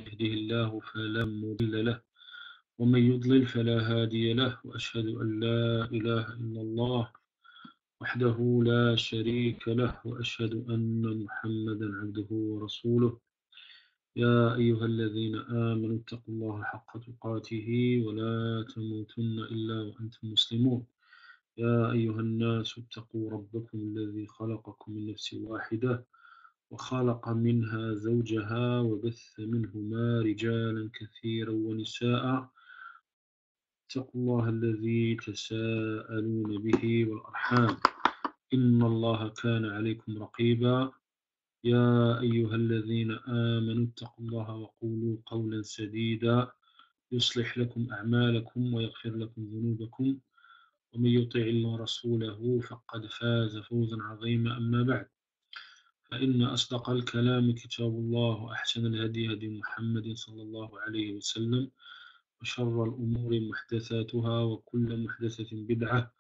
يهده الله فلا مضل له ومن يضلل فلا هادي له وأشهد أن لا إله إلا الله وحده لا شريك له وأشهد أن محمدا عبده ورسوله يا أيها الذين آمنوا اتقوا الله حق تقاته ولا تموتن إلا وأنتم مسلمون يا أيها الناس اتقوا ربكم الذي خلقكم من نفس واحدة وخلق منها زوجها وبث منهما رجالا كثيرا ونساء اتقوا الله الذي تساءلون به والأرحام إن الله كان عليكم رقيبا يا أيها الذين آمنوا اتقوا الله وقولوا قولا سديدا يصلح لكم أعمالكم ويغفر لكم ذنوبكم ومن يطع الله ورسوله فقد فاز فوزا عظيما أما بعد فإن أصدق الكلام كتاب الله وأحسن الهدي هدي محمد صلى الله عليه وسلم وشر الأمور محدثاتها وكل محدثة بدعة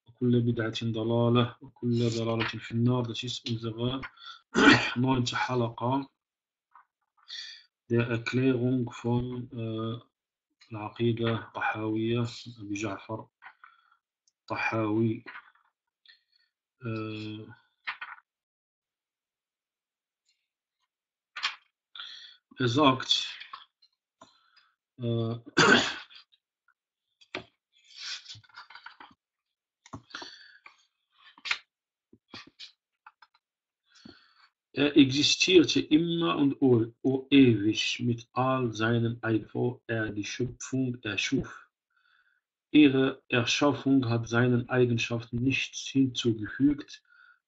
وكل بدعة ضلالة وكل ضلالة في النار. Das ist unsere 9. Halaqa der Erklärung von العقيدة طحاوية أبي جعفر طحاوي. Sagt, existierte immer und ewig mit all seinen Eigenschaft, bevor die Schöpfung erschuf. Ihre Erschaffung hat seinen Eigenschaften nichts hinzugefügt,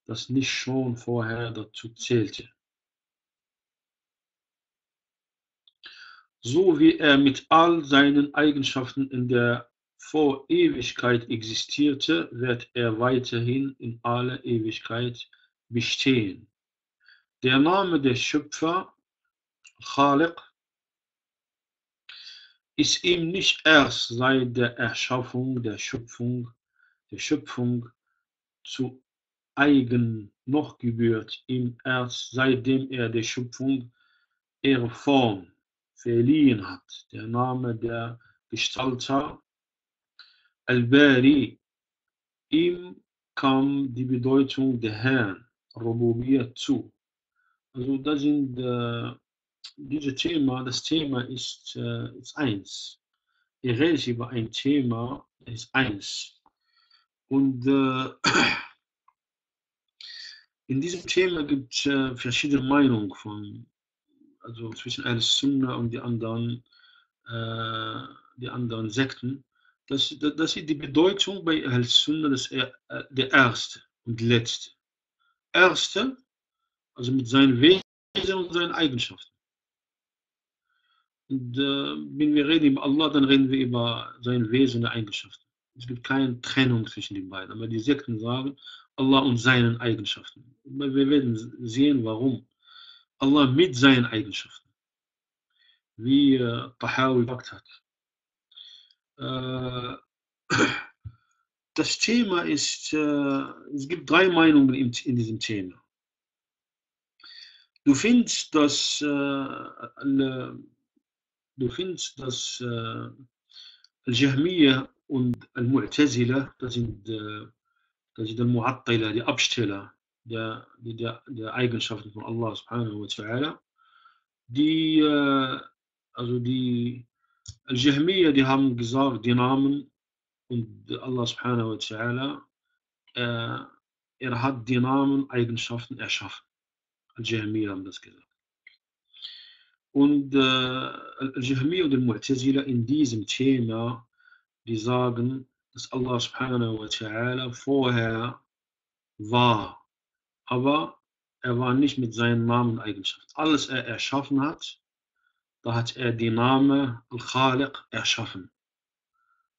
das nicht schon vorher dazu zählte. So wie mit all seinen Eigenschaften in der Vorewigkeit existierte, wird weiterhin in aller Ewigkeit bestehen. Der Name der Schöpfer, Khaliq, ist ihm nicht erst seit der Erschaffung der Schöpfung zu eigen noch gebührt, ihm erst seitdem der Schöpfung ihre Form verliehen hat. Der Name der Gestalter, Al-Bari, ihm kam die Bedeutung der Herrn, Rububiyyah, zu. Also das sind das Thema ist eins. Ich rede über ein Thema, ist eins. Und in diesem Thema gibt es verschiedene Meinungen also zwischen Al-Sunna und die anderen Sekten. Das ist die Bedeutung bei Al-Sunna, der Erste und Letzte. Erste, also mit seinen Wesen und seinen Eigenschaften. Und wenn wir reden über Allah, dann reden wir über sein Wesen und Eigenschaften. Es gibt keine Trennung zwischen den beiden. Aber die Sekten sagen Allah und seinen Eigenschaften. Wir werden sehen, warum. Allah mit seinen Eigenschaften. Wie Tahawiyyah gesagt hat. Das Thema ist, es gibt 3 Meinungen in diesem Thema. Du findest, dass Al-Jahmiyyah und Al-Mu'tazila, das sind Al-Mu'attila, die Absteller der Eigenschaften von Allah subhanahu wa ta'ala. Die Al-Jahmiyyah, die haben gesagt, die Namen und Allah subhanahu wa ta'ala, hat die Namen, Eigenschaften erschaffen. Al-Jahmiyyah haben das gesagt. Und Al-Jahmiyyah und Al-Mu'tazila in diesem Thema, die sagen, dass Allah subhanahu wa ta'ala vorher war, aber war nicht mit seinen Namen und Eigenschaften. Alles erschaffen hat, da hat die Name Al-Khaliq erschaffen.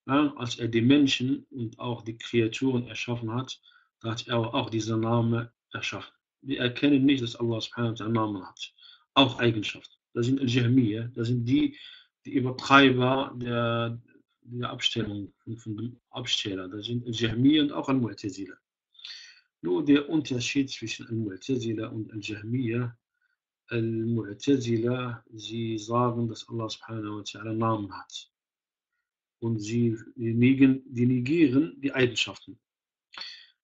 Ja, als die Menschen und auch die Kreaturen erschaffen hat, da hat auch dieser Name erschaffen. Wir erkennen nicht, dass Allah subhanahu wa ta'ala Namen hat. Auch Eigenschaften. Das sind Al-Jahmiyyah, das sind die Übertreiber der Abstellung von dem Absteller. Das sind Al-Jahmiyyah und auch Al-Mu'tazila. Nur der Unterschied zwischen Al-Mu'tazila und Al-Jahmiyyah, Al-Mu'tazila, sie sagen, dass Allah subhanahu wa ta'ala Namen hat. Und die negieren die Eigenschaften.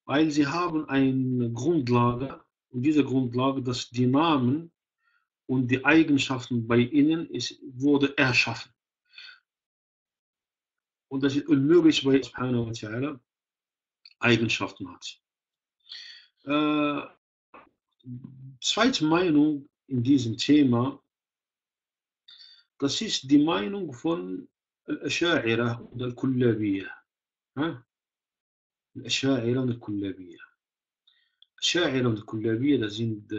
Weil sie haben eine Grundlage, und diese Grundlage, dass die Namen und die Eigenschaften bei ihnen wurde erschaffen. Und das ist unmöglich, weil Allah subhanahu wa ta'ala Eigenschaften hat. Zweite Meinung in diesem Thema, das ist die Meinung von Al-Asha'ira und Al-Kullabiyya. Al-Asha'ira und Al-Kullabiyya. Al-Asha'ira und Al-Kullabiyya, das sind,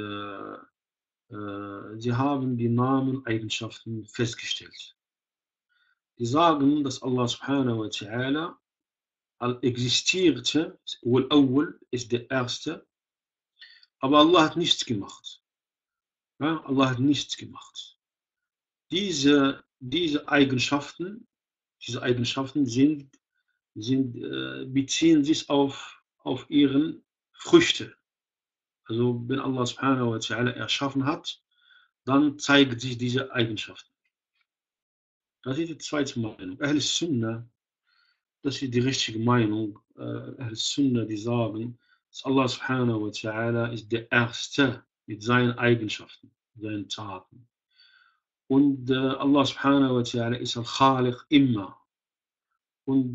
sie haben die Namen-Eigenschaften festgestellt. Die sagen, dass Allah subhanahu wa ta'ala existierte, Al-Awwal ist der Erste, aber Allah hat nichts gemacht. Ja, Allah hat nichts gemacht. Diese Eigenschaften, beziehen sich auf ihren Früchte. Also wenn Allah subhanahu wa ta'ala erschaffen hat, dann zeigen sich diese Eigenschaften. Das ist die zweite Meinung. Ahl-Sunnah, das ist die richtige Meinung. Ahl-Sunnah, die sagen, dass Allah subhanahu wa ta'ala ist der Erste mit seinen Eigenschaften, seinen Taten. Und Allah subhanahu wa ta'ala ist Al-Khaliq immer. Und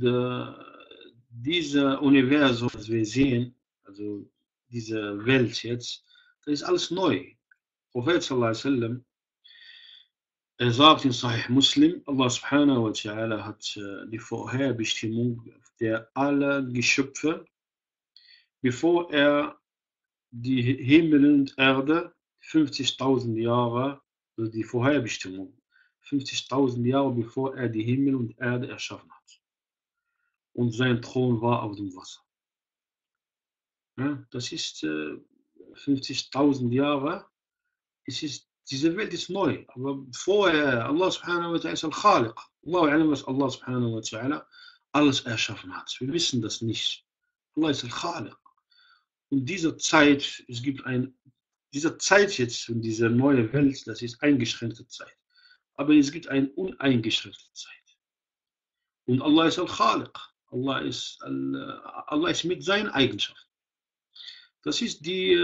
dieses Universum, das wir sehen, also diese Welt jetzt, das ist alles neu. Prophet sallallahu alaihi wasallam, er sagt in Sahih Muslim, Allah subhanahu wa ta'ala hat die Vorherbestimmung der aller Geschöpfe, bevor er die Himmel und Erde 50.000 Jahre, also die Vorherbestimmung, 50.000 Jahre bevor er die Himmel und Erde erschaffen hat. Und sein Thron war auf dem Wasser. Ja, das ist 50.000 Jahre. Diese Welt ist neu. Aber vorher, Allah subhanahu wa ta'ala ist Al-Khaliq. Allah, was Allah subhanahu wa ta'ala alles erschaffen hat. Wir wissen das nicht. Allah ist Al-Khaliq. Und diese Zeit jetzt und diese neue Welt, das ist eingeschränkte Zeit. Aber es gibt eine uneingeschränkte Zeit. Und Allah ist Al-Khaliq. Allah ist mit seinen Eigenschaften. Das ist die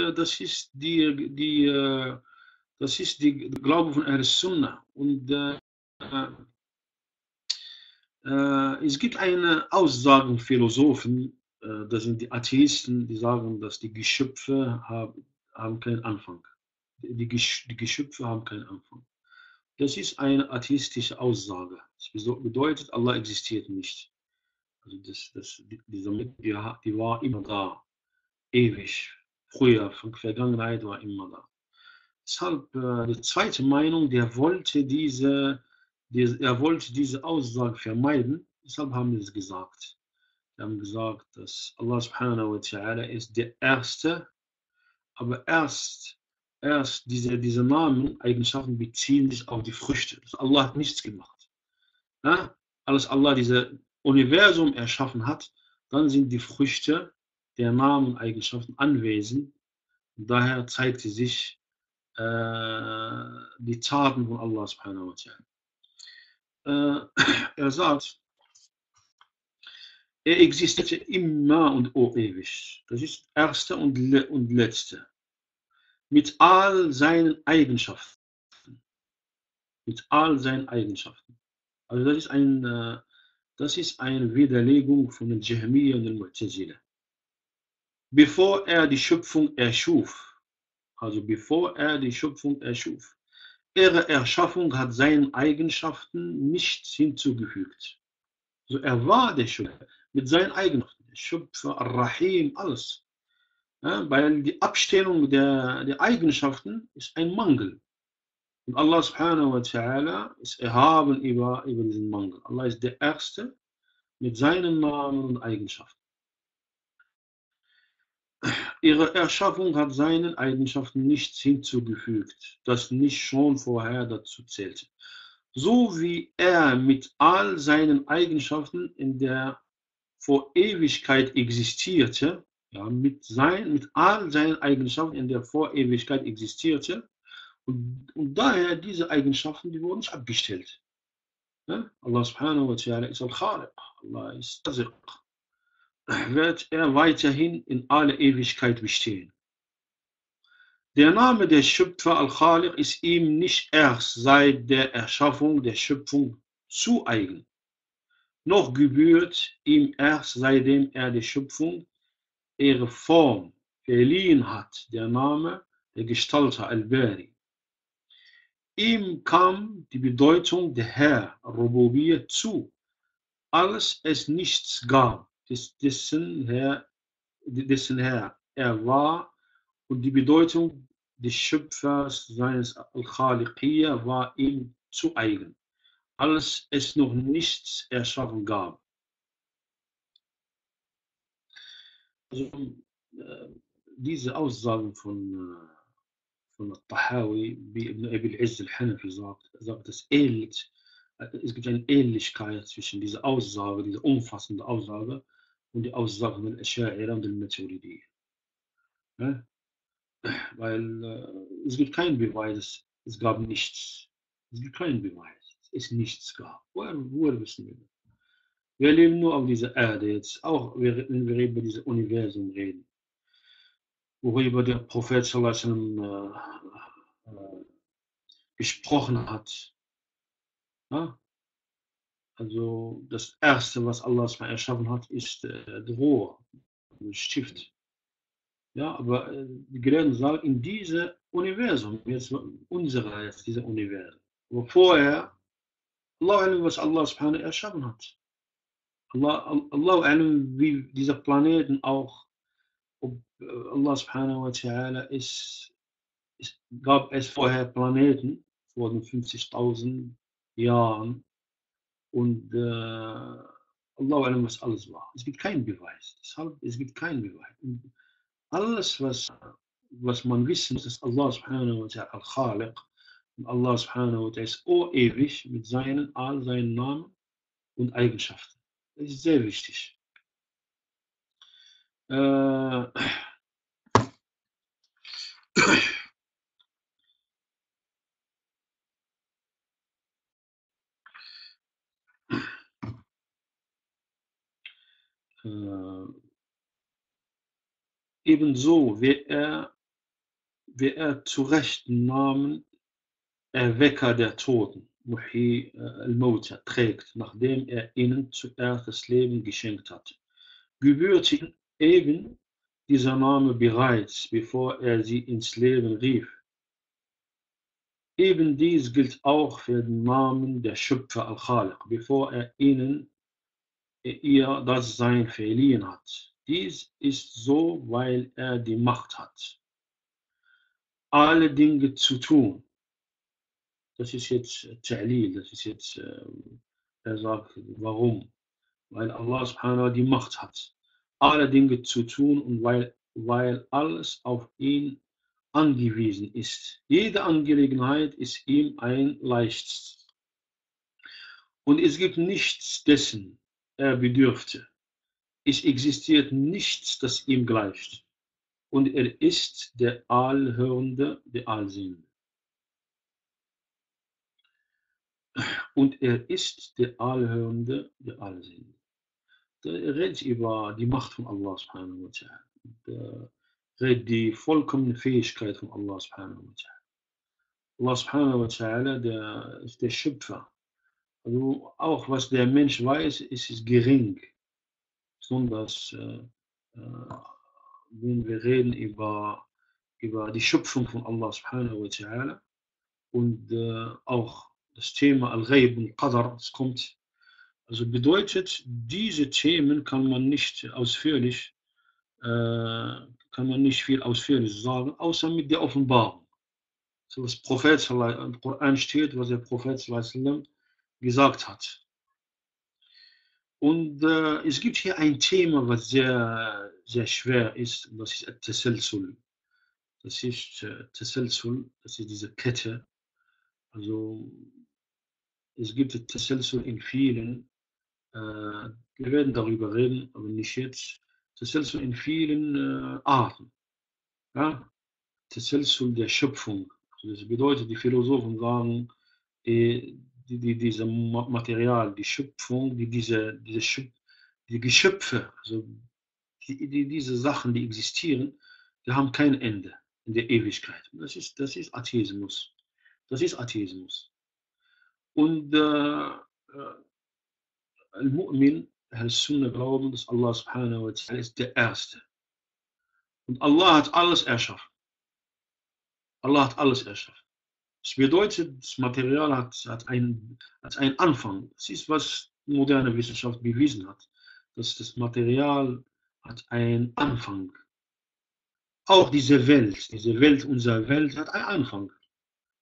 Glaube von Ahl-Sunnah. Und es gibt eine Aussage von Philosophen, das sind die Atheisten, die sagen, dass die Geschöpfe haben keinen Anfang. Die Geschöpfe haben keinen Anfang. Das ist eine atheistische Aussage. Das bedeutet, Allah existiert nicht. Also diese Welt, die war immer da. Ewig. Früher, von Vergangenheit war immer da. Deshalb die zweite Meinung, er wollte diese Aussage vermeiden. Deshalb haben wir es gesagt. Wir haben gesagt, dass Allah subhanahu wa ta'ala ist der Erste, aber erst diese Namen, Eigenschaften beziehen sich auf die Früchte. Also Allah hat nichts gemacht. Ja? Als Allah dieses Universum erschaffen hat, dann sind die Früchte der Namen, Eigenschaften anwesend. Und daher zeigte sich die Taten von Allah subhanahu wa ta'ala. Er sagt, er existierte immer und ewig. Das ist Erste und Letzte. Mit all seinen Eigenschaften. Mit all seinen Eigenschaften. Also das ist eine Widerlegung von den Jahmiyyah und den Mu'tazila. Bevor er die Schöpfung erschuf, ihre Erschaffung hat seinen Eigenschaften nichts hinzugefügt. Also er war der Schöpfer mit seinen Eigenschaften, der Schöpfer, Ar-Rahim, alles. Ja, weil die Abstellung der Eigenschaften ist ein Mangel. Und Allah subhanahu wa ta'ala ist erhaben über diesen Mangel. Allah ist der Erste mit seinen Namen und Eigenschaften. Ihre Erschaffung hat seinen Eigenschaften nichts hinzugefügt, das nicht schon vorher dazu zählte. So wie er mit all seinen Eigenschaften in der vor Ewigkeit existierte, ja, mit all seinen Eigenschaften in der Vorewigkeit existierte Und daher diese Eigenschaften, die wurden nicht abgestellt. Ja? Allah subhanahu wa ta'ala ist Al-Khaliq, Allah ist Raziq. Wird er weiterhin in alle Ewigkeit bestehen. Der Name der Schöpfer Al-Khaliq ist ihm nicht erst seit der Erschaffung der Schöpfung zu eigen, noch gebührt ihm erst seitdem er der Schöpfung ihre Form verliehen hat, der Name der Gestalter Al-Bari. Ihm kam die Bedeutung der Herr, Rububiyyah, zu, als es nichts gab, dessen Herr er war, und die Bedeutung des Schöpfers seines Al-Khaliqiyya war ihm zu eigen, als es noch nichts erschaffen gab. Also, diese Aussagen von Tahawi, wie Ibn Abi al-Izz al-Hanafi sagt, es gibt eine Ähnlichkeit zwischen dieser Aussage, dieser umfassenden Aussage und die Aussage von Al-Asha'ira und Al-Maturidiyya. Ja? Weil es gibt keinen Beweis, es gab nichts. Es gibt keinen Beweis, es nichts gab. Woher wissen wir das? Wir leben nur auf dieser Erde jetzt, auch wenn wir über dieses Universum reden, worüber der Prophet sallallahu alaihi wasallam gesprochen hat. Ja? Also das Erste, was Allah erschaffen hat, ist das Rohr, das Stift. Ja, aber die Gelehrten sagen, in diesem Universum, jetzt dieses Universum. Aber vorher, Allah, was Allah subhanahu erschaffen hat. Allah, wie dieser Planeten auch, ob Allah subhanahu wa ta'ala gab es vorher Planeten vor den 50.000 Jahren und Allah, was alles war. Es gibt keinen Beweis. Deshalb, es gibt keinen Beweis. Und alles, was man wissen muss, ist Allah subhanahu wa ta'ala al-Khaliq. Und Allah subhanahu wa ta'ala ist ewig mit all seinen Namen und Eigenschaften. Das ist sehr wichtig. Äh, ebenso, wer er zu rechten Namen Erwecker der Toten, Muhyi al-Mauta, trägt, nachdem er ihnen zuerst das Leben geschenkt hat, gebührt ihm eben dieser Name bereits, bevor er sie ins Leben rief. Eben dies gilt auch für den Namen der Schöpfer Al-Khaliq, bevor er ihr das Sein verliehen hat. Dies ist so, weil er die Macht hat, alle Dinge zu tun. Das ist jetzt Ta'lil, das ist jetzt, er sagt, warum? Weil Allah subhanahu wa ta'ala die Macht hat, alle Dinge zu tun und weil alles auf ihn angewiesen ist. Jede Angelegenheit ist ihm ein Leichtes. Und es gibt nichts, dessen er bedürfte. Es existiert nichts, das ihm gleicht. Und er ist der Allhörende, der Allsehende. Und er ist der Allhörende, der Allsehende. Er redet über die Macht von Allah subhanahu wa ta'ala. Redet die vollkommene Fähigkeit von Allah subhanahu wa ta'ala. Allah subhanahu wa ta'ala, der ist der Schöpfer. Also auch was der Mensch weiß, ist es gering. Besonders wenn wir reden über die Schöpfung von Allah subhanahu wa ta'ala und auch das Thema Al-Ghaib und Qadar, das kommt. Also bedeutet, diese Themen kann man nicht viel ausführlich sagen, außer mit der Offenbarung. So was Prophet im Koran steht, was der Prophet gesagt hat. Und es gibt hier ein Thema, was sehr, sehr schwer ist, und das ist Tasalsul. Das ist Tasalsul, das ist diese Kette. Also es gibt Tasalsul in vielen, wir werden darüber reden, aber nicht jetzt. Tasalsul in vielen Arten. Ja? Tasalsul der Schöpfung. Das bedeutet, die Philosophen sagen, diese Material, die Schöpfung, die Geschöpfe, also diese Sachen, die existieren, die haben kein Ende in der Ewigkeit. Das ist Atheismus. Das ist Atheismus. Und Al-Mu'min, Al-Sunnah glauben, dass Allah subhanahu wa ta'ala ist der Erste. Und Allah hat alles erschaffen. Allah hat alles erschaffen. Das bedeutet, das Material hat einen Anfang. Das ist, was moderne Wissenschaft bewiesen hat. Dass das Material hat einen Anfang. Auch diese Welt, unsere Welt hat einen Anfang.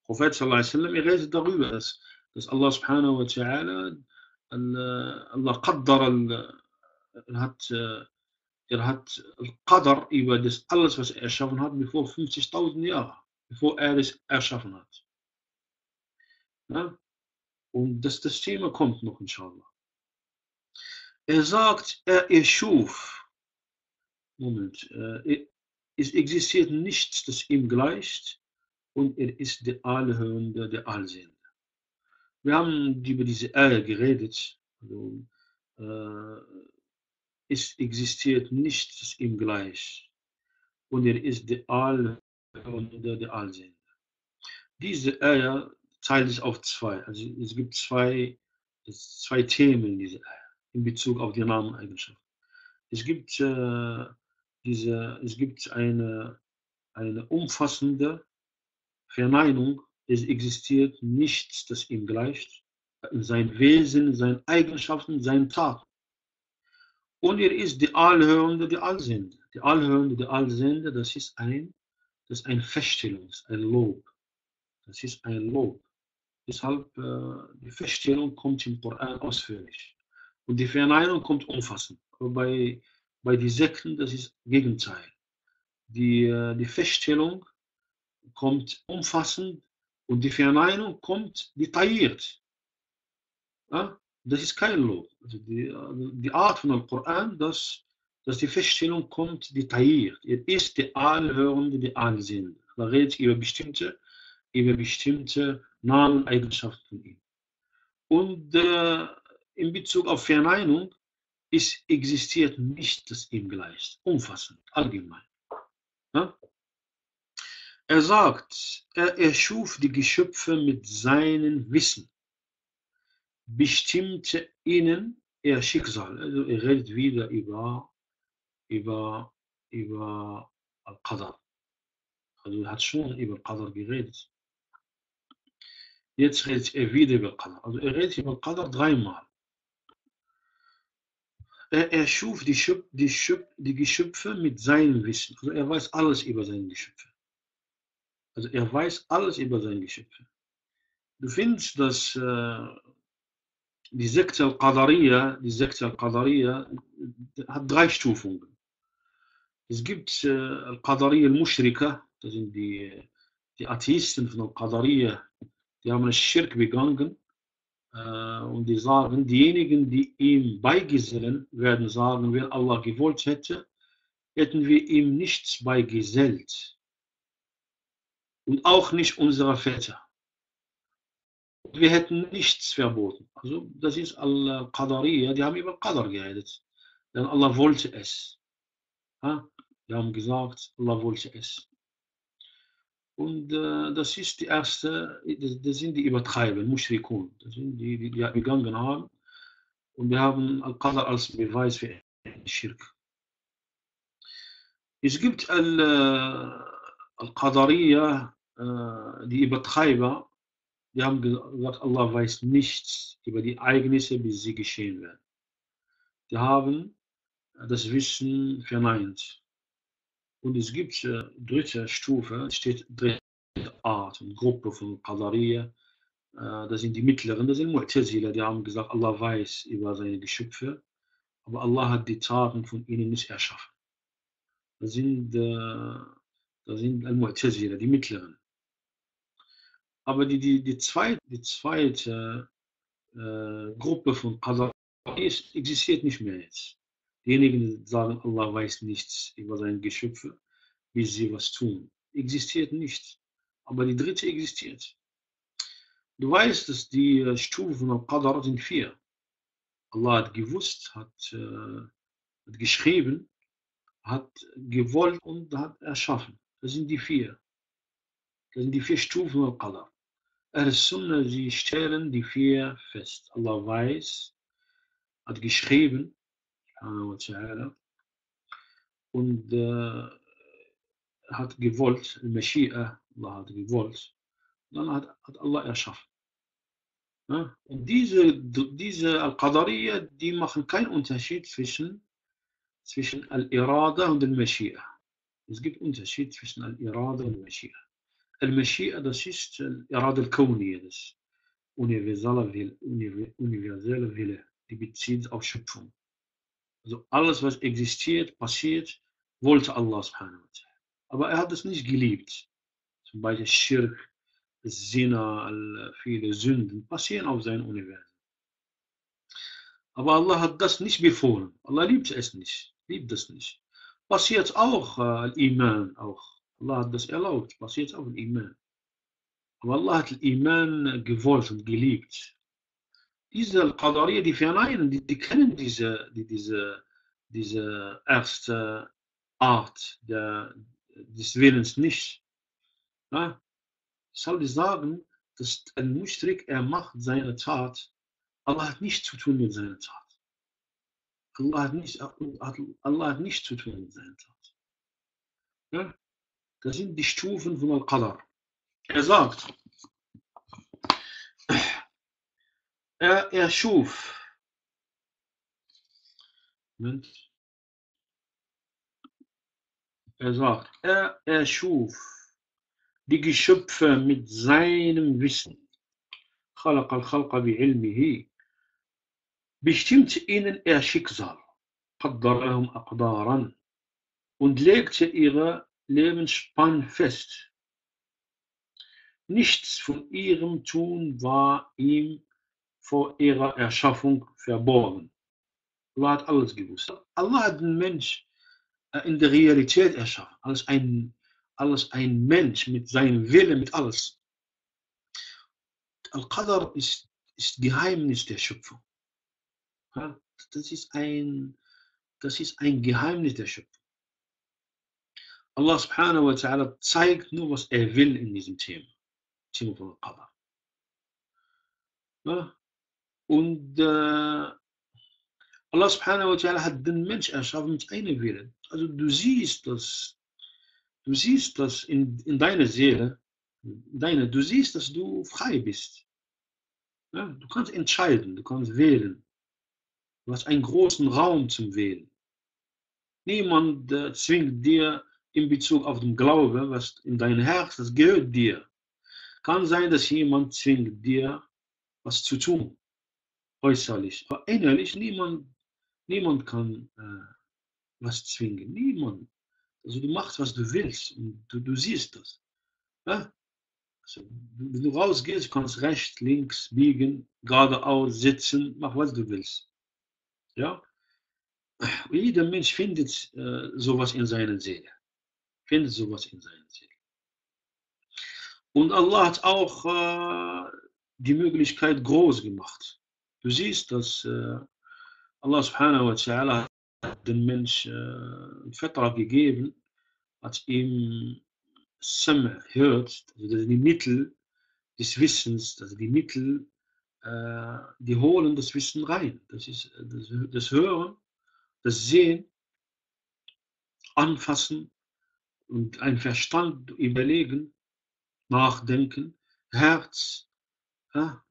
Prophet sallallahu alaihi wasallam, er redet darüber, dass Allah subhanahu wa ta'ala, Allah qaddar, er hat Qadar über das alles, was er erschaffen hat, bevor 50.000 Jahre, bevor er es erschaffen hat. Ja? Und das Thema kommt noch, inshallah. Er sagt, er erschuf, Moment, es existiert nichts, das ihm gleicht, und er ist der Allhörende, der Allsehende. Wir haben über diese geredet. Also, es existiert nichts, das ihm gleicht, und er ist der Allhörende, der Allsehende. Diese teilt sich auf zwei. Also es gibt zwei Themen in dieser in Bezug auf die Nameneigenschaft. Es gibt, es gibt eine umfassende Verneinung. Es existiert nichts, das ihm gleicht. Sein Wesen, seine Eigenschaften, seine Taten. Und er ist der Allhörende, der Allsehende. Der Allhörende, der Allsehende, das ist eine Feststellung, das ist ein Lob. Das ist ein Lob. Deshalb, die Feststellung kommt im Koran ausführlich. Und die Verneinung kommt umfassend. Aber bei den Sekten, das ist das Gegenteil. Die Feststellung kommt umfassend und die Verneinung kommt detailliert. Ja? Das ist kein Lob. Also die Art von dem Koran, dass die Feststellung kommt detailliert. Er ist der Allhörende, der Allsehende. Da redet über bestimmte Namen, Eigenschaften von ihm. Und in Bezug auf Verneinung, es existiert nicht das ihm gleicht. Umfassend, allgemein. Ja? Er sagt, er erschuf die Geschöpfe mit seinem Wissen, bestimmte ihnen ihr Schicksal. Also er redet wieder über Al-Qadar. Also er hat schon über Qadar geredet. Jetzt redet er wieder über Qadar. Also er redet über Qadar dreimal. Er erschuf die Geschöpfe mit seinem Wissen. Also er weiß alles über seine Geschöpfe. Also er weiß alles über seine Geschöpfe. Du findest, dass die Sekte Al-Qadariyya hat drei Stufungen. Es gibt Al-Qadariyya al-Mushrika, das sind die Atheisten von Al-Qadariyya, die haben einen Schirk begangen. Und die sagen, diejenigen, die ihm beigesellen, werden sagen, wenn Allah gewollt hätte, hätten wir ihm nichts beigesellt. Und auch nicht unsere Väter. Wir hätten nichts verboten. Also das ist Al-Qadariyya, die haben über Qadar geredet. Denn Allah wollte es. Ja? Die haben gesagt, Allah wollte es. Und das ist die erste, das sind die Übertreiber, Mushrikun. Das sind die begangen haben. Und wir haben Al-Qadar als Beweis für Schirk. Es gibt Al-Qadariyya, die Übertreiber, die haben gesagt, Allah weiß nichts über die Ereignisse, bis sie geschehen werden. Die haben das Wissen verneint. Und es gibt dritte Stufe, es steht dritte Art und Gruppe von Qadariyya. Das sind die mittleren, das sind Mu'tazila, die haben gesagt, Allah weiß über seine Geschöpfe, aber Allah hat die Taten von ihnen nicht erschaffen. Das sind Al-Mu'tazila, die mittleren. Aber die zweite Gruppe von Qadar existiert nicht mehr jetzt. Diejenigen, die sagen, Allah weiß nichts über seine Geschöpfe, wie sie was tun. Existiert nicht. aber die dritte existiert. Du weißt, dass die Stufen von Qadar sind 4. Allah hat gewusst, hat geschrieben, hat gewollt und hat erschaffen. Das sind die 4. Das sind die 4 Stufen von Qadar. Sunnah, sie stellen die 4 fest. Allah weiß, hat geschrieben, und hat gewollt, Mashi'a, Allah hat gewollt, dann hat Allah erschaffen. Ja? Und diese Al-Qadariyya, die machen keinen Unterschied zwischen Al-Irada und Al-Mashi'a. Es gibt Unterschied zwischen Al-Irada und Al-Mashi'a. Al-Mashi'a, das ist Al-Irada al-Kawniyya, das universelle Wille, die bezieht auf Schöpfung. Also alles, was existiert, passiert, wollte Allah subhanahu wa ta'ala. Aber er hat es nicht geliebt. Zum Beispiel Schirk, Zina, viele Sünden passieren auf sein Universum. Aber Allah hat das nicht befohlen. Allah liebt es nicht. Liebt das nicht. Passiert auch Al-Iman. Auch. Allah hat das erlaubt. Passiert auch Al-Iman. Aber Allah hat Al-Iman gewollt und geliebt. Diese Al-Qadariyya, die verneinen, die kennen diese erste Art des Willens nicht. Ja? Soll ich sagen, dass ein Muschrik, er macht seine Tat, Allah hat nichts zu tun mit seiner Tat. Allah hat nichts zu tun mit seiner Tat. Ja? Das sind die Stufen von Al-Qadar. Er sagt, er schuf, er sagt, er schuf die Geschöpfe mit seinem Wissen. خلق الخلق بعلمه. Bestimmt ihnen ihr Schicksal. قدر لهم أقدارا. Und legte ihre Lebensspann fest. Nichts von ihrem Tun war ihm vor ihrer Erschaffung verborgen. Allah hat alles gewusst. Allah hat den Mensch in der Realität erschaffen. Alles ein Mensch mit seinem Willen, mit alles. Al-Qadar ist Geheimnis der Schöpfung. Das ist ein Geheimnis der Schöpfung. Allah subhanahu wa ta'ala zeigt nur, was er will in diesem Thema von Al-Qadar. Und Allah subhanahu wa ta'ala hat den Mensch erschaffen mit einem Willen. Also du siehst das in deiner Seele, du siehst, dass du frei bist. Ja? Du kannst entscheiden, du kannst wählen. Du hast einen großen Raum zum Wählen. Niemand zwingt dir in Bezug auf den Glauben, was in dein Herz, das gehört dir. Kann sein, dass jemand zwingt dir, was zu tun, äußerlich. Aber innerlich, niemand kann was zwingen. Niemand. Also du machst, was du willst. Und du siehst das. Ja? Also, wenn du rausgehst, du kannst rechts, links, biegen, geradeaus, sitzen, mach, was du willst. Ja? Jeder Mensch findet sowas in seiner Seele. Und Allah hat auch die Möglichkeit groß gemacht. Du siehst, dass Allah subhanahu wa ta'ala hat den Mensch einen Vertrag gegeben, hat ihm Sam hört, also das sind die Mittel des Wissens, also die Mittel, die holen das Wissen rein. Das ist das Hören, das Sehen, Anfassen und ein Verstand überlegen, nachdenken, Herz. Ja,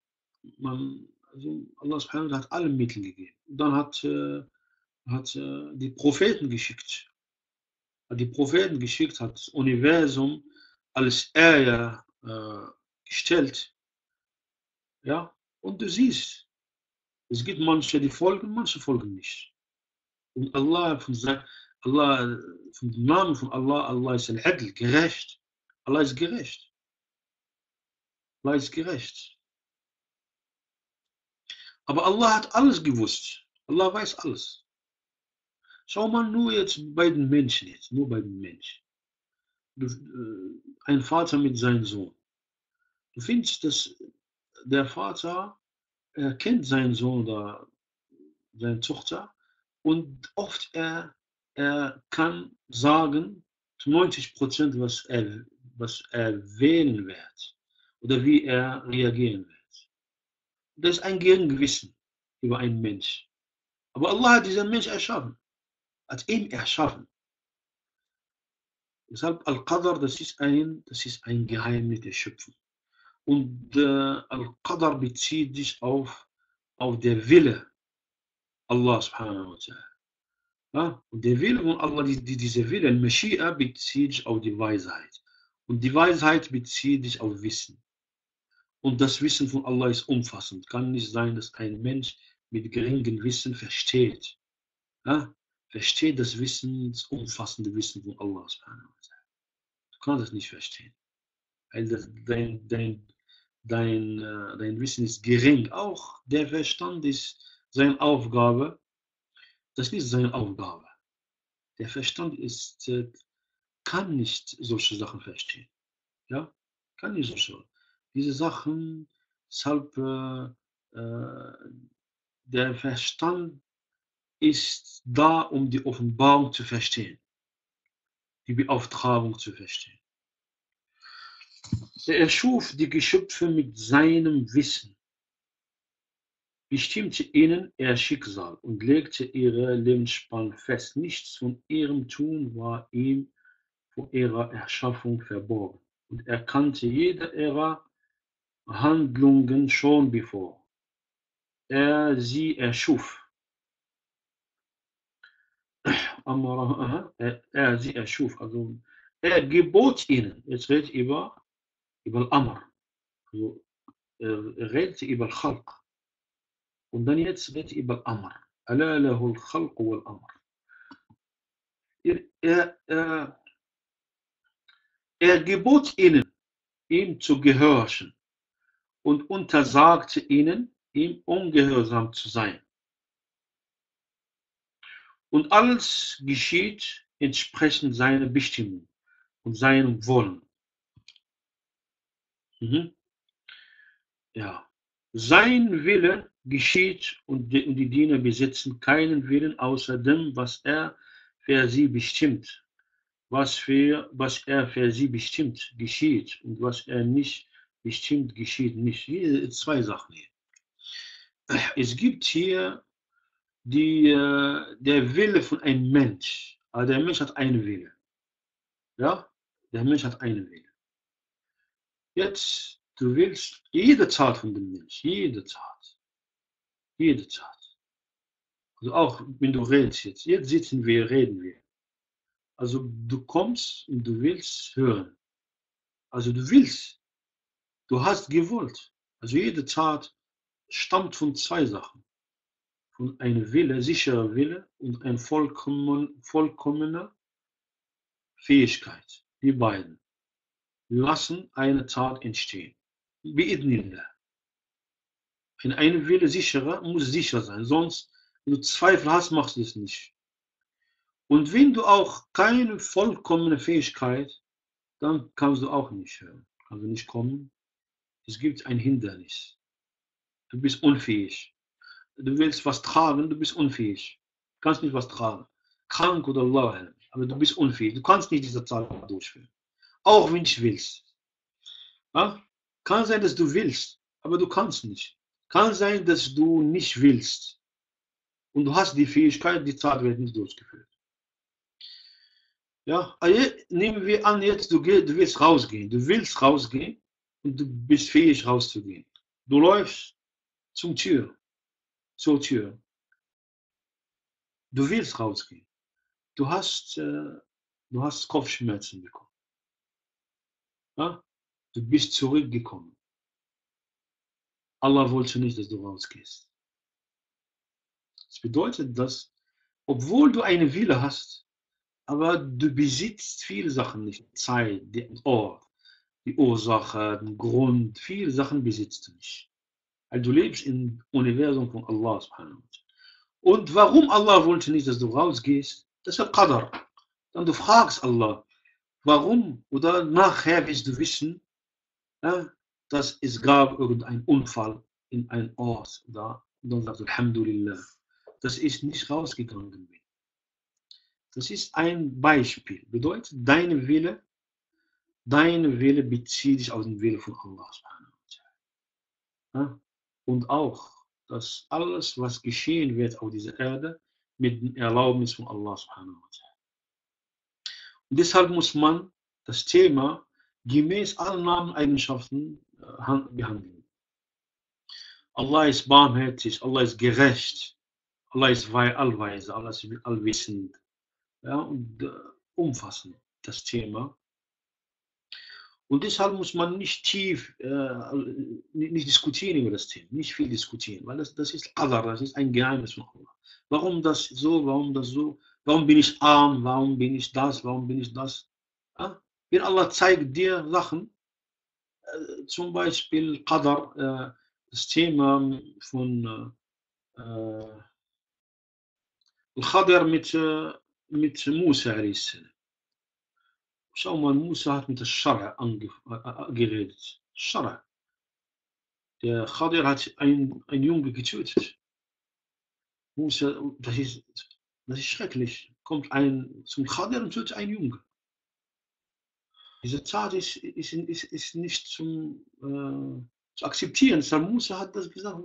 also Allah subhanahu wa ta'ala hat alle Mittel gegeben. Und dann hat die Propheten geschickt. Hat das Universum als Ayah gestellt. Ja, und du siehst, es gibt manche, die folgen, manche folgen nicht. Und Allah, vom Namen von Allah, Allah ist Al-Adl, gerecht. Allah ist gerecht. Allah ist gerecht. Aber Allah hat alles gewusst. Allah weiß alles. Schau mal nur jetzt bei den Menschen jetzt, nur bei den Menschen. ein Vater mit seinem Sohn. Du findest, dass der Vater kennt seinen Sohn oder seine Tochter und oft er kann sagen zu 90%, was er wählen wird oder wie er reagieren wird. Das ist ein Gegengewissen über einen Mensch. Aber Allah hat diesen Mensch erschaffen, hat ihn erschaffen. Deshalb Al-Qadr, das ist ein Geheimnis der Schöpfung. Und Al-Qadr bezieht sich auf der Wille Allah subhanahu wa ta'ala. Ja? Und der Wille von Allah, diese Wille, Al-Mashi'a, bezieht sich auf die Weisheit. Und die Weisheit bezieht sich auf Wissen. Und das Wissen von Allah ist umfassend. Kann nicht sein, dass ein Mensch mit geringem Wissen versteht. Ja? Versteht das Wissen, das umfassende Wissen von Allah subhanahu wa ta'ala. Du kannst das nicht verstehen. Weil dein Wissen ist gering. Auch der Verstand ist seine Aufgabe. Das ist seine Aufgabe. Der Verstand kann nicht solche Sachen verstehen. Ja? Kann nicht solche. Diese Sachen, deshalb der Verstand ist da, um die Offenbarung zu verstehen, die Beauftragung zu verstehen. Er erschuf die Geschöpfe mit seinem Wissen, bestimmte ihnen ihr Schicksal und legte ihre Lebensspanne fest. Nichts von ihrem Tun war ihm vor ihrer Erschaffung verborgen. Und er kannte jede ihrer Handlungen schon bevor er sie erschuf. Er sie erschuf. Also er gebot ihnen. Jetzt redet über Al-Amr. Also, er redet über Al-Khalq. Und dann jetzt redet über Al-Amr. Ala lahu al-Khalq wal-Amr. Er gebot ihnen, ihm zu gehorchen und untersagte ihnen, ihm ungehorsam zu sein. Und alles geschieht entsprechend seiner Bestimmung und seinem Wollen. Ja. Sein Wille geschieht und die Diener besitzen keinen Willen außer dem, was er für sie bestimmt. Was er für sie bestimmt, geschieht. Und was er nicht bestimmt, geschieht nicht. Hier zwei Sachen hier. Es gibt hier der Wille von einem Mensch. Aber der Mensch hat einen Wille. Ja? Der Mensch hat einen Wille. Jetzt, du willst jede Tat von dem Mensch, jede Tat. Also auch wenn du redest jetzt sitzen wir, reden wir. Also du kommst und du willst hören. Also du hast gewollt. Also jede Tat stammt von zwei Sachen. Von einem Wille, sicherer Wille und eine vollkommene Fähigkeit. Die beiden lassen eine Tat entstehen. Bi'idnillah. Ein Wille sicherer muss sicher sein. Sonst, wenn du Zweifel hast, machst du es nicht. Und wenn du auch keine vollkommene Fähigkeit, dann kannst du auch nicht hören. Kannst du nicht kommen. Es gibt ein Hindernis. Du bist unfähig. Du willst was tragen, du bist unfähig. Du kannst nicht was tragen. Krank oder Allah, aber du bist unfähig. Du kannst nicht diese Zahl durchführen. Auch wenn du willst. Ja? Kann sein, dass du willst, aber du kannst nicht. Kann sein, dass du nicht willst. Und du hast die Fähigkeit, die Tat wird nicht durchgeführt. Ja, nehmen wir an, jetzt du willst rausgehen. Du willst rausgehen und du bist fähig rauszugehen. Du läufst zur Tür. Du willst rausgehen. Du hast Kopfschmerzen bekommen. Ja? Du bist zurückgekommen. Allah wollte nicht, dass du rausgehst. Das bedeutet, dass, obwohl du eine Wille hast, aber du besitzt viele Sachen nicht. Zeit, den Ort, die Ursache, den Grund, viele Sachen besitzt du nicht. Also du lebst im Universum von Allah subhanahu wa ta'ala. Und warum Allah wollte nicht, dass du rausgehst? Das ist Qadar. Dann du fragst Allah, Warum? Oder nachher wirst du wissen, ja, dass es gab irgendeinen Unfall in einem Ort da. Und dann sagst du, Alhamdulillah, dass ich nicht rausgegangen bin. Das ist ein Beispiel. Bedeutet, deine Wille bezieht sich auf den Wille von Allah. Ja? Und auch, dass alles, was geschehen wird auf dieser Erde, mit dem Erlaubnis von Allah subhanahu wa ta'ala. Und deshalb muss man das Thema gemäß allen Nameneigenschaften behandeln. Allah ist barmherzig, Allah ist gerecht, Allah ist allweise, Allah ist allwissend. Ja, und umfassend das Thema. Und deshalb muss man nicht tief, nicht diskutieren über das Thema, nicht viel diskutieren, weil das ist Qadar, das ist ein Geheimnis von Allah. Warum das so, warum das so, warum bin ich arm, warum bin ich das, warum bin ich das? Ja? Wenn Allah zeigt dir Sachen, zum Beispiel Qadar, das Thema von Al-Khadir mit Musa a.s. Schau mal, Musa hat mit der Schara geredet. Schara. Der Khadir hat ein Junge getötet. Musa, das ist schrecklich. Kommt zum Khadir und tötet einen Junge. Diese Tat ist nicht zu akzeptieren. Deshalb Musa hat das gesagt,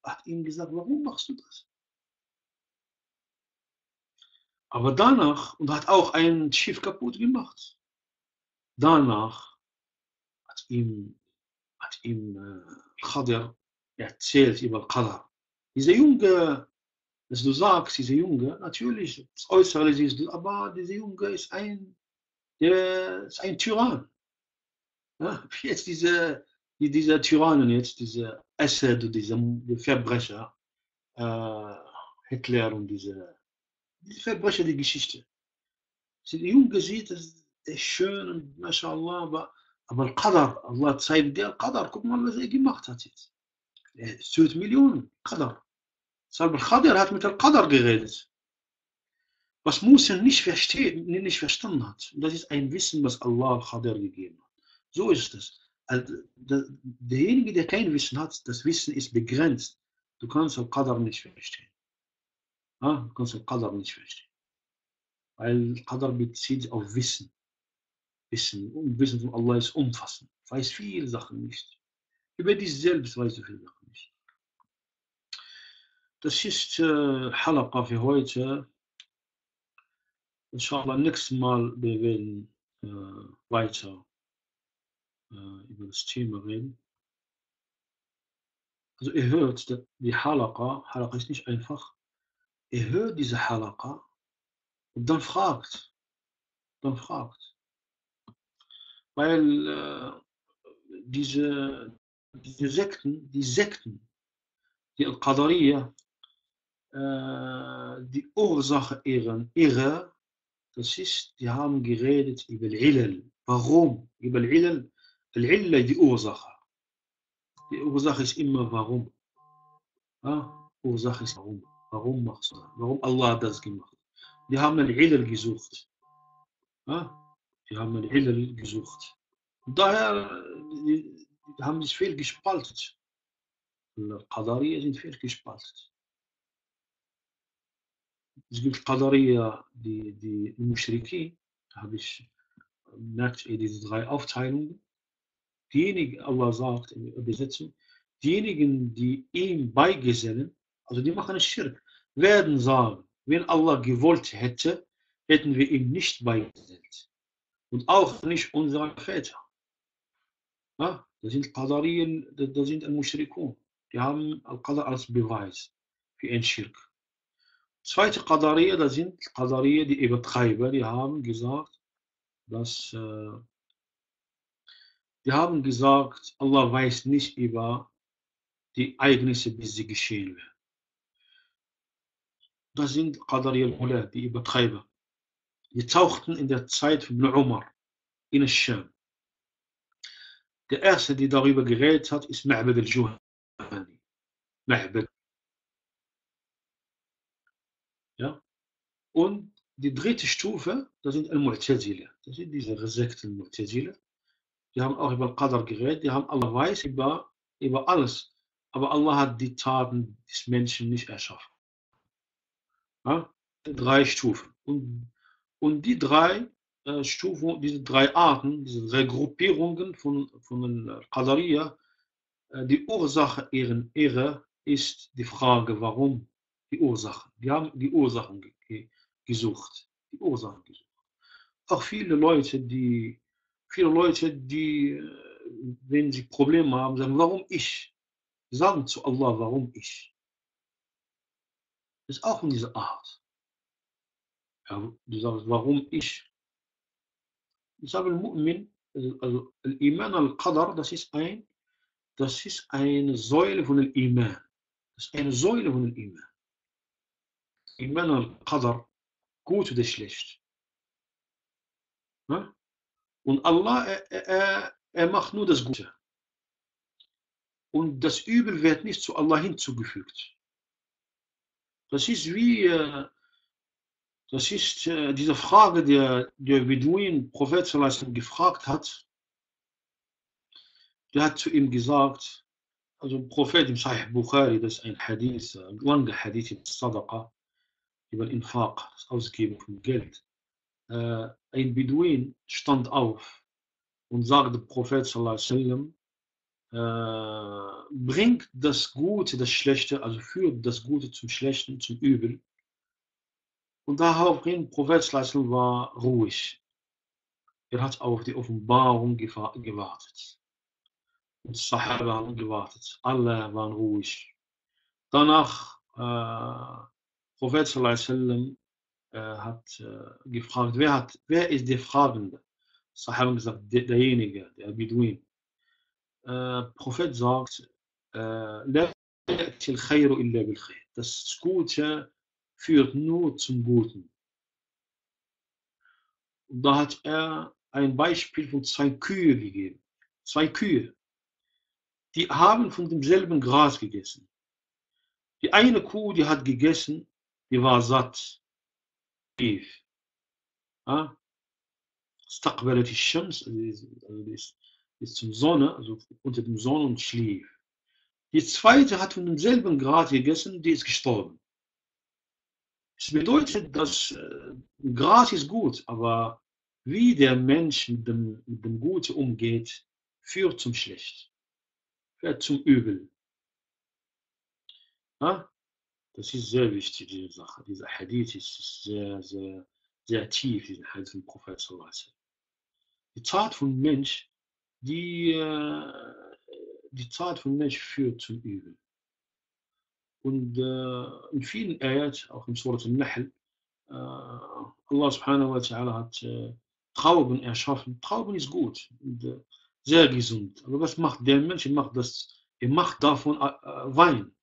hat ihm gesagt, warum machst du das? Aber danach, und hat auch ein Schiff kaputt gemacht. Danach hat ihm Khadir erzählt über Qadar. Dieser Junge, dass du sagst, dieser Junge, natürlich, das Äußere siehst du, aber dieser Junge ist ist ein Tyrann. Ja? Jetzt diese Tyrannen, jetzt diese Assad, diese Verbrecher, Hitler und diese Verbrecher, die Geschichte. Der Junge sieht, das ist schön und mashallah, aber Al-Qadar, Allah zeigt dir Al-Qadar, guck mal, was er gemacht hat jetzt. Er tötet Millionen, Qadar. Deshalb Al-Qadar hat mit Al-Qadar geredet. Was Musa nicht verstanden hat. Und das ist ein Wissen, was Allah Al-Qadar gegeben hat. So ist es. Also, derjenige, der kein Wissen hat, das Wissen ist begrenzt. Du kannst Al-Qadar nicht verstehen. Ja? Du kannst Al-Qadar nicht verstehen. Weil Qadar bezieht sich auf Wissen. Und Wissen von Allah ist umfassend. Weiß viele Sachen nicht. Über dich selbst weißt du viele Sachen nicht. Das ist Halaqa für heute. Inshallah, nächstes Mal wir werden weiter über das Thema reden. Also ihr hört, die Halaqa ist nicht einfach. Ihr hört diese Halaqa und dann fragt. Weil diese Sekten, die Al-Qadariyya, die Ursache ihrer Irre, das ist, die haben geredet über Al-Ilal. Warum? Über Al-Ilal. Al-Illa, die Ursache. Die Ursache ist immer warum. Ja? Ursache ist warum. Warum machst du das? Warum Allah hat das gemacht? Die haben Al-Ilal gesucht. Ja? Die haben Al-Ilal gesucht. Und daher die haben sich viel gespalten. Al-Qadariyya sind viel gespalten. Es gibt Qadariya, die Mushriki, da merkt ihr diese drei Aufteilungen. Diejenigen, Allah sagt in der Übersetzung, diejenigen, die ihm beigesellen, also die machen Schirk, werden sagen, wenn Allah gewollt hätte, hätten wir ihm nicht beigesellt. Und auch nicht unsere Väter. Ja, das sind Qadarien, das sind Mushrikun. Die haben Al-Qadar als Beweis für ein Schirk. Zweite Qadariya, das sind Qadariya, die Übertreiber, die haben gesagt, Allah weiß nicht über die Ereignisse, bis sie geschehen werden. Das sind Qadariya al-Ula, die Übertreiber. Die tauchten in der Zeit von Umar in Scham. Der erste, der darüber geredet hat, ist Ma'bad al-Juhani. Ma'bad. Ja? Und Die dritte Stufe, das sind Al-Mu'tazila. Das sind diese Sekten Mu'tazila. Die haben auch über Qadar geredet, die haben Allah weiß über alles. Aber Allah hat die Taten des Menschen nicht erschaffen. Ja? Drei Stufen. Und die drei Stufen, diese drei Arten, diese drei Gruppierungen von den Qadariyah, die Ursache ihrer Irre ist die Frage, warum die Ursachen. Die haben die Ursachen gesucht. Die Ursachen gesucht. Auch viele Leute, die, wenn sie Probleme haben, sagen, warum ich? Sie sagen zu Allah, warum ich? Das ist auch in dieser Art. Ja, du sagst, warum ich? Ich sage, Mu'min, also Iman al-Qadar, das ist eine Säule von dem Iman. Das ist eine Säule von dem Iman. Iman al-Qadar, gut oder schlecht. Ja? Und Allah, er macht nur das Gute. Und das Übel wird nicht zu Allah hinzugefügt. Das ist wie, das ist diese Frage, der Beduin Prophet sallallahu gefragt hat. Der hat zu ihm gesagt, also Prophet im Sahih Bukhari, das ist ein Hadith, ein langer Hadith im Sadaqa, über Infaq, das Ausgeben von Geld. Ein Beduin stand auf und sagte Prophet sallallahu bringt das Gute, das Schlechte, also führt das Gute zum Schlechten, zum Übel. Und daraufhin, Prophet sallallahu war ruhig. Er hat auf die Offenbarung gewartet. Und die Sahaba haben gewartet. Alle waren ruhig. Danach, Prophet sallallahu hat gefragt, wer ist der Fragende? Sahaba haben gesagt, derjenige, der Beduin. Prophet sagt, لا يأتي الخير إلا بالخير. Das Gute führt nur zum Guten. Und da hat er ein Beispiel von zwei Kühe gegeben. Zwei Kühe, die haben von demselben Gras gegessen. Die eine Kuh, die hat gegessen, die war satt. استقبلت الشمس, also die ist zum Sonne, also unter dem Sonne und schlief. Die zweite hat von demselben Gras gegessen, die ist gestorben. Das bedeutet, dass Gras ist gut, aber wie der Mensch mit dem Guten umgeht, führt zum Schlecht, führt zum Übel. Ja? Das ist sehr wichtig, diese Sache. Dieser Hadith ist sehr, sehr, sehr tief, dieser Hadith vom Prophet sallallahu alaihi wasallam. Die Tat von Mensch, die, die Tat von Mensch führt zum Übel. Und in vielen Ayat, auch im Surat al-Nahl, Allah subhanahu wa ta'ala hat Trauben erschaffen. Trauben ist gut und sehr gesund. Aber was macht der Mensch? Er macht davon Wein.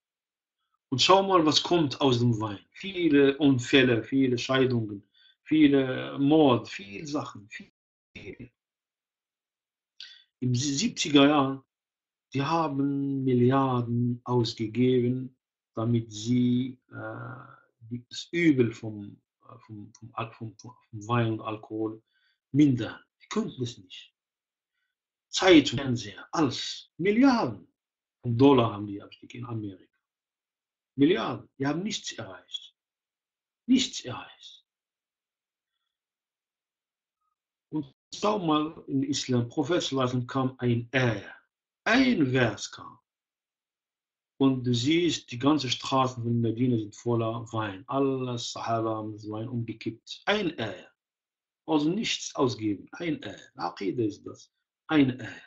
Und schau mal, was kommt aus dem Wein. Viele Unfälle, viele Scheidungen, viele Mord, viele Sachen. Viele. In den 70er Jahren, die haben Milliarden ausgegeben, damit sie das Übel vom Wein und Alkohol mindern. Die konnten es nicht. Zeitung, Fernseher, alles. Milliarden von Dollar haben die abgegeben in Amerika. Milliarden. Die haben nichts erreicht. Nichts erreicht. Und schau mal in Islam, Prophet kam ein Ayah. Ein Vers kam. Und du siehst, die ganzen Straßen von Medina sind voller Wein. Alle Sahaba haben das Wein umgekippt. Ein Ayah. Also nichts ausgeben. Ein Ayah. Aqida ist das. Ein Ayah.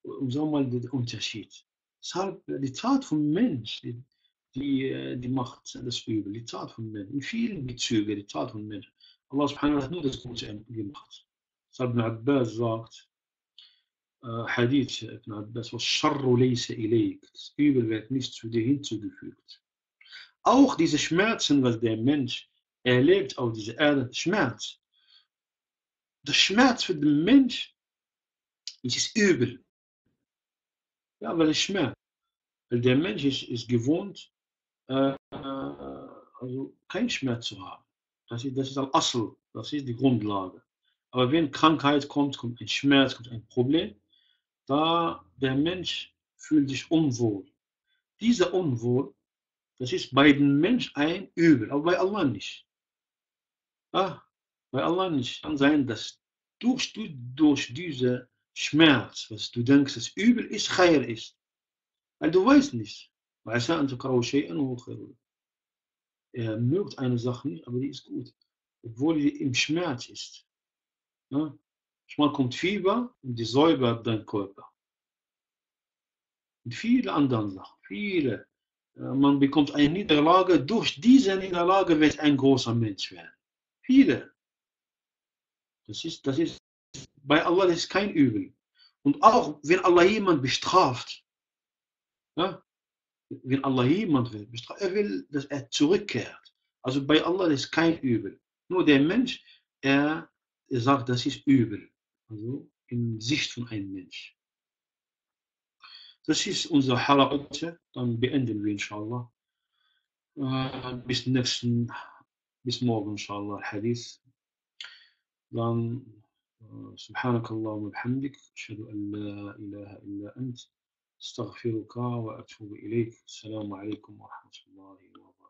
Und so mal den Unterschied. Deshalb, die Tat vom Mensch, die macht das Übel. Die Tat vom Mensch. In vielen Bezügen, die Tat vom Mensch. Allah subhanahu wa ta'ala hat nur das Gute gemacht. Deshalb Ibn Abbas sagt, Hadith Ibn Abbas, was laysa ilayk. Das Übel wird nicht zu dir hinzugefügt. Auch diese Schmerzen, was der Mensch erlebt auf dieser Erde, Schmerz. Der Schmerz für den Mensch ist übel. Ja, weil es schmerzt. Weil der Mensch ist gewohnt, also keinen Schmerz zu haben. Das ist Al-Asl, das ist die Grundlage. Aber wenn Krankheit kommt, kommt ein Schmerz, kommt ein Problem, da der Mensch fühlt sich unwohl. Dieser Unwohl, das ist bei dem Mensch ein Übel, aber bei Allah nicht. Ah, bei Allah nicht. Kann sein, dass durch diese Schmerz, was du denkst, dass übel ist, Khair ist. Weil du weißt nicht. وعسى أن تكرهوا شيئا وهو خير. Er mögt eine Sache nicht, aber die ist gut. Obwohl die im Schmerz ist. Ja? Manchmal kommt Fieber und die säubert deinen Körper. Und viele andere Sachen. Viele. Man bekommt eine Niederlage. Durch diese Niederlage wird ein großer Mensch werden. Viele. Das ist bei Allah das ist kein Übel. Und auch wenn Allah jemand bestraft, ja, wenn Allah jemand will bestrafen, er will, dass er zurückkehrt. Also bei Allah ist kein Übel. Nur der Mensch, er sagt, das ist Übel. Also in Sicht von einem Mensch. Das ist unser Halaqat. Dann beenden wir inshallah. Bis morgen inshallah Hadith. Dann سبحانك اللهم وبحمدك أشهد أن لا إله إلا أنت أستغفرك وأتوب إليك السلام عليكم ورحمة الله وبركاته